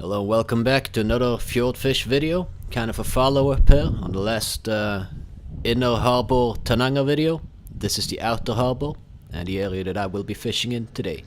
Hello, welcome back to another FjordFish video. Kind of a follow-up here on the last inner harbour Tananger video. This is the outer harbour and the area that I will be fishing in today.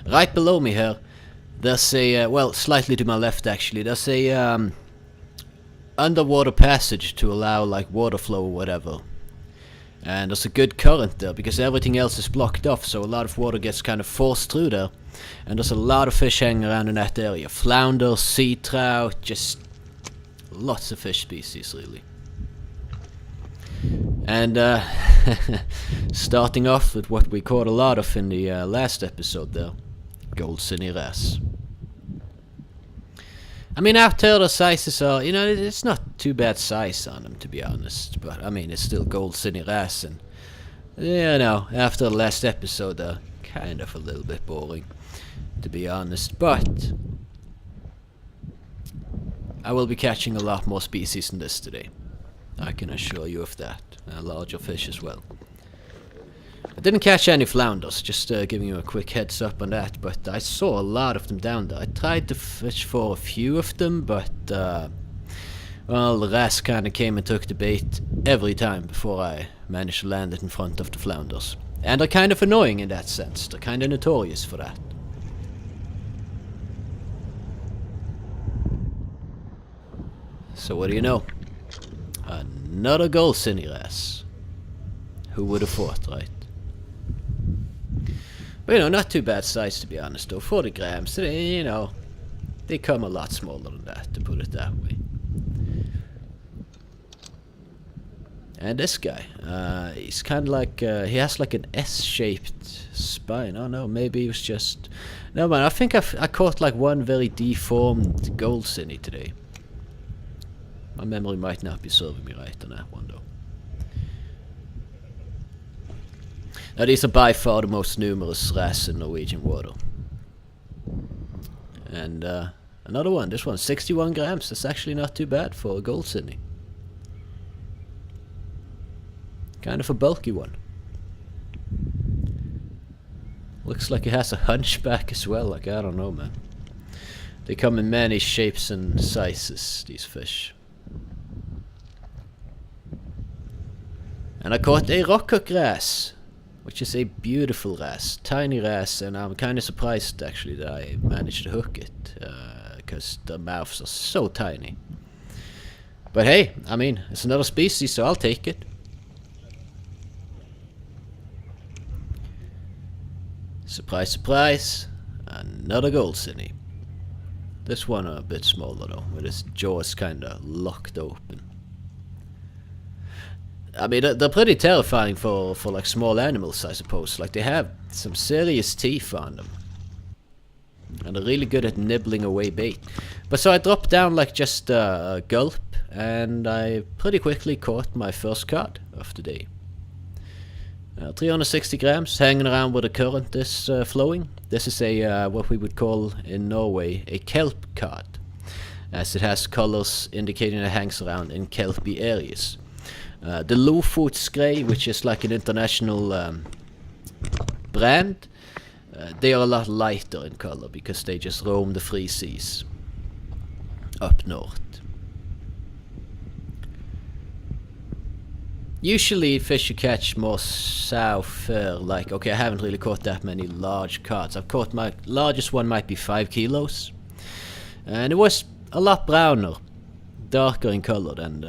Right below me here, there's a, well, slightly to my left actually, there's a underwater passage to allow like water flow or whatever. And there's a good current there because everything else is blocked off, so a lot of water gets kind of forced through there. And there's a lot of fish hanging around in that area. Flounder, sea trout, just lots of fish species really. And starting off with what we caught a lot of in the last episode there, gold cine wrasse. I mean, out there the sizes are, you know, it's not too bad size on them to be honest, but I mean it's still gold cine wrasse, and you know, after the last episode they're kind of a little bit boring to be honest, but I will be catching a lot more species than this today. I can assure you of that, and larger fish as well. I didn't catch any flounders, just giving you a quick heads up on that, but I saw a lot of them down there. I tried to fish for a few of them, but well, the wrasse kind of came and took the bait every time before I managed to land it in front of the flounders. And they're kind of annoying in that sense, they're kind of notorious for that. So what do you know? Another gold cine wrasse. Who would have thought, right? But you know, not too bad size to be honest though. 40 grams, they, you know, they come a lot smaller than that, to put it that way. And this guy, he's kind of like, he has like an S-shaped spine. Oh no, maybe he was just... No man, I think I caught like one very deformed gold cine today. My memory might not be serving me right on that one though. Now these are by far the most numerous wrasse in Norwegian water. And another one, this one, 61 grams, that's actually not too bad for a gold cine. Kind of a bulky one. Looks like it has a hunchback as well, like I don't know man. They come in many shapes and sizes, these fish. And I caught a rockhook wrasse, which is a beautiful wrasse, tiny wrasse, and I'm kind of surprised actually that I managed to hook it, because the mouths are so tiny. But hey, I mean, it's another species, so I'll take it. Surprise, surprise, another gold cine. This one a bit smaller though, with its jaws kind of locked open. I mean, they're pretty terrifying for like small animals, I suppose. Like, they have some serious teeth on them. And they're really good at nibbling away bait. But so I dropped down like just a gulp, and I pretty quickly caught my first cod of the day. 360 grams, hanging around where the current is flowing. This is a, what we would call in Norway, a kelp cod, as it has colors indicating it hangs around in kelpy areas. The Lofotskrei, which is like an international brand, they are a lot lighter in color because they just roam the free seas up north. Usually fish you catch more south, like, okay, I haven't really caught that many large cods. I've caught my largest one might be 5 kilos. And it was a lot browner, darker in color than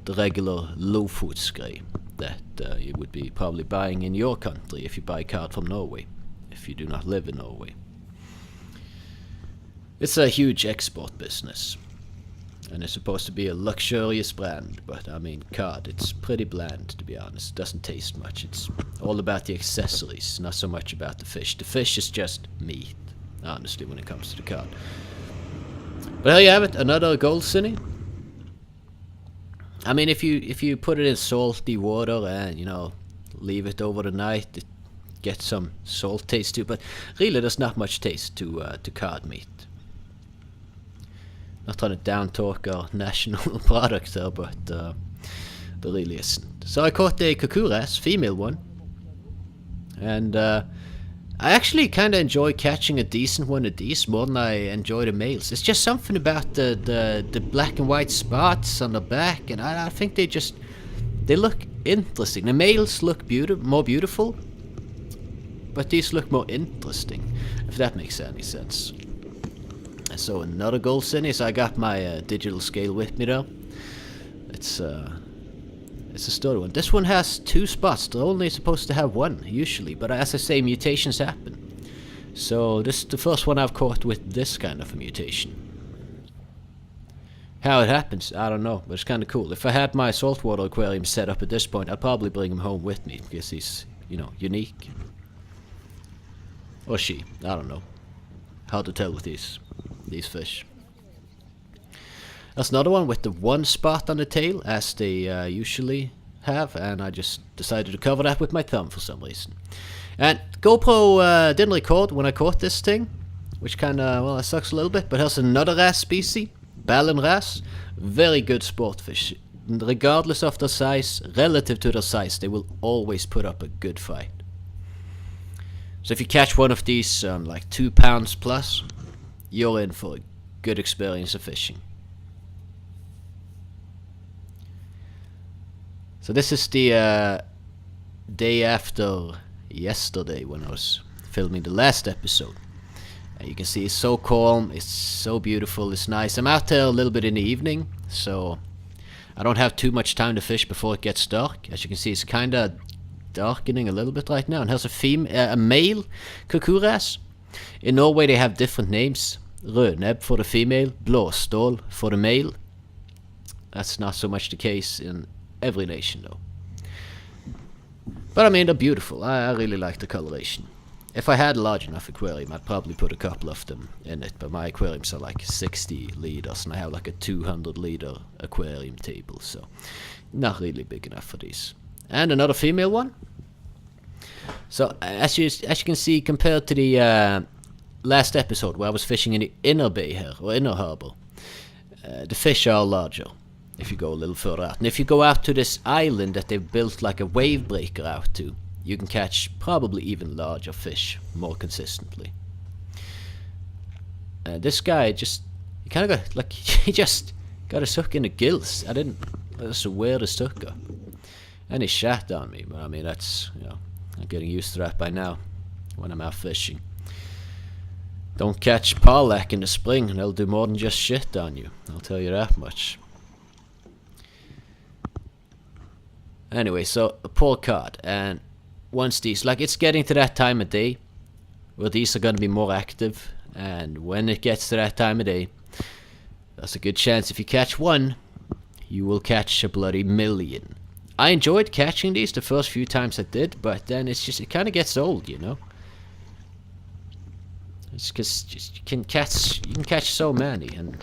the regular Lofotskrei that you would be probably buying in your country if you buy cod from Norway, if you do not live in Norway. It's a huge export business, and it's supposed to be a luxurious brand, but I mean cod, it's pretty bland to be honest. It doesn't taste much. It's all about the accessories, not so much about the fish. The fish is just meat, honestly, when it comes to the cod. But there you have it, another gold cine. I mean, if you put it in salty water and, you know, leave it over the night, it gets some salt taste to it, but really there's not much taste to cod meat. Not trying to down talk our national product there, but there really isn't. So I caught a cuckoo wrasse, female one, and I actually kind of enjoy catching a decent one of these more than I enjoy the males. It's just something about the black and white spots on the back, and I think they look interesting. The males look more beautiful, but these look more interesting, if that makes any sense. So another gold cine. So I got my digital scale with me though. It's a sturdy one. This one has 2 spots. They're only supposed to have 1 usually, but as I say, mutations happen. So this is the first one I've caught with this kind of a mutation. How it happens, I don't know, but it's kind of cool. If I had my saltwater aquarium set up at this point, I'd probably bring him home with me because he's, you know, unique. Or she, I don't know. Hard to tell with these fish. That's another one with the 1 spot on the tail, as they usually have, and I just decided to cover that with my thumb for some reason. And GoPro didn't record when I caught this thing, which kind of, well, it sucks a little bit, but here's another wrasse species, Ballan wrasse. Very good sport fish. Regardless of their size, relative to their size, they will always put up a good fight. So if you catch one of these like 2 pounds plus, you're in for a good experience of fishing. So this is the day after yesterday when I was filming the last episode. And you can see it's so calm, it's so beautiful, it's nice. I'm out there a little bit in the evening, so I don't have too much time to fish before it gets dark. As you can see, it's kind of darkening a little bit right now. And here's a male cuckoo wrasse. In Norway they have different names. Rødnebb for the female, blåstål for the male. That's not so much the case in every nation though. But I mean, they're beautiful. I really like the coloration. If I had a large enough aquarium, I'd probably put a couple of them in it, but my aquariums are like 60 liters, and I have like a 200 liter aquarium table, so not really big enough for these. And another female one. So as you can see, compared to the last episode where I was fishing in the inner bay here, or inner harbour, the fish are larger if you go a little further out. And if you go out to this island that they've built like a wave breaker out to, you can catch probably even larger fish more consistently. This guy he kind of got, like, he just got his hook in the gills. That's the weirdest hooker. And he shat on me, but I mean, that's, you know, I'm getting used to that by now when I'm out fishing. Don't catch parlak in the spring, they'll do more than just shit on you, I'll tell you that much. Anyway, so a poor cod, and once these, like, it's getting to that time of day where these are going to be more active, and when it gets to that time of day, there's a good chance if you catch one, you will catch a bloody million. I enjoyed catching these the first few times I did, but then it's just, it kind of gets old, you know. It's because you can catch so many, and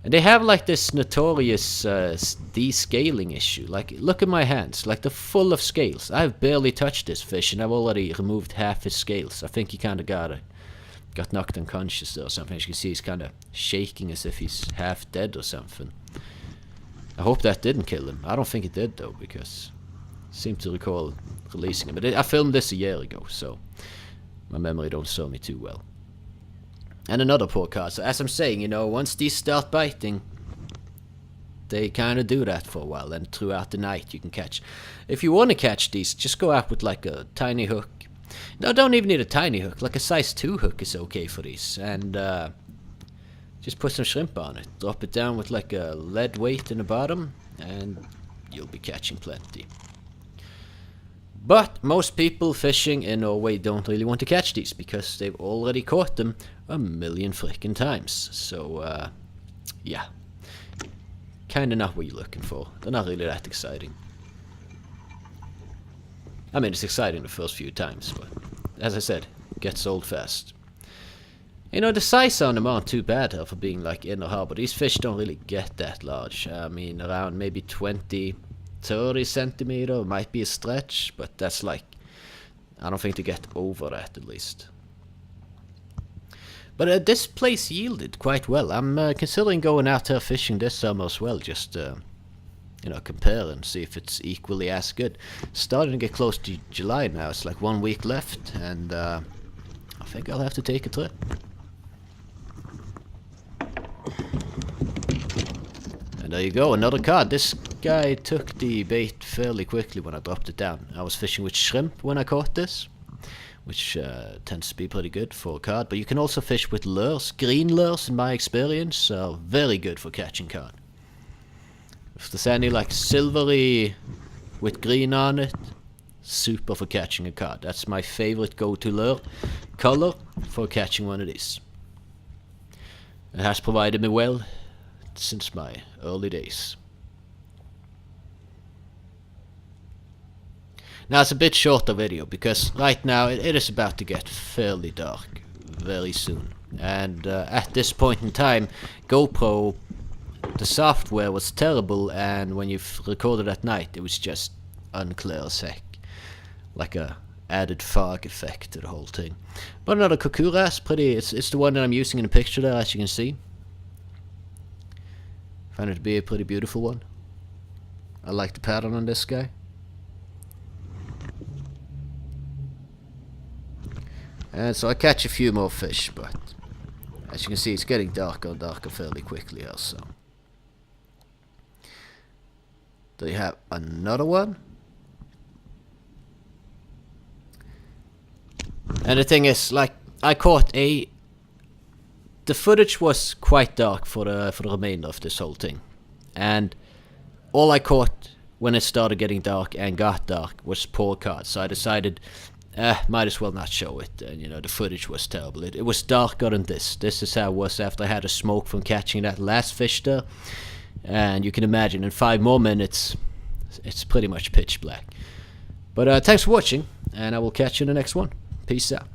they have like this notorious descaling issue. Like, look at my hands, like they're full of scales. I've barely touched this fish, and I've already removed half his scales. I think he kind of got knocked unconscious or something. As you can see, he's kind of shaking as if he's half dead or something. I hope that didn't kill him. I don't think it did though, because I seem to recall releasing him. But I filmed this a year ago, so my memory don't serve me too well. And another poor cod. So as I'm saying, you know, once these start biting, they kind of do that for a while. And throughout the night you can catch. If you want to catch these, just go out with like a tiny hook. No, don't even need a tiny hook. Like a size 2 hook is okay for these. And just put some shrimp on it. Drop it down with like a lead weight in the bottom, and you'll be catching plenty. But most people fishing in Norway don't really want to catch these because they've already caught them a million frickin' times. So, yeah. Kinda not what you're looking for. They're not really that exciting. I mean, it's exciting the first few times, but as I said, it gets old fast. You know, the size on them aren't too bad for being like in the harbour. These fish don't really get that large. I mean, around maybe 20, 30 centimeter might be a stretch, but that's like, I don't think they get over that at least. But this place yielded quite well. I'm considering going out there fishing this summer as well, just you know, compare and see if it's equally as good. Starting to get close to July now. It's like 1 week left, and I think I'll have to take a trip. And there you go, another cod. This guy took the bait fairly quickly when I dropped it down. I was fishing with shrimp when I caught this, which tends to be pretty good for a cod. But you can also fish with lures. Green lures, in my experience, are very good for catching cod. If there's any like silvery with green on it, super for catching a cod. That's my favorite go-to lure color for catching one of these. It has provided me well since my early days. Now it's a bit shorter video because right now it is about to get fairly dark very soon, and at this point in time GoPro, the software was terrible, and when you've recorded at night it was just unclear as heck, like a added fog effect to the whole thing. But another Kokura's pretty, it's the one that I'm using in the picture there, as you can see. Found it to be a pretty beautiful one. I like the pattern on this guy. And so I catch a few more fish, but as you can see it's getting darker and darker fairly quickly also. Do you have another one? And the thing is, like, I caught the footage was quite dark for the remainder of this whole thing, and all I caught when it started getting dark and got dark was poor cod. So I decided, might as well not show it. And you know, the footage was terrible. It was darker than this. This is how it was after I had a smoke from catching that last fish there, and you can imagine in 5 more minutes it's pretty much pitch black. But thanks for watching, and I will catch you in the next one. Peace out.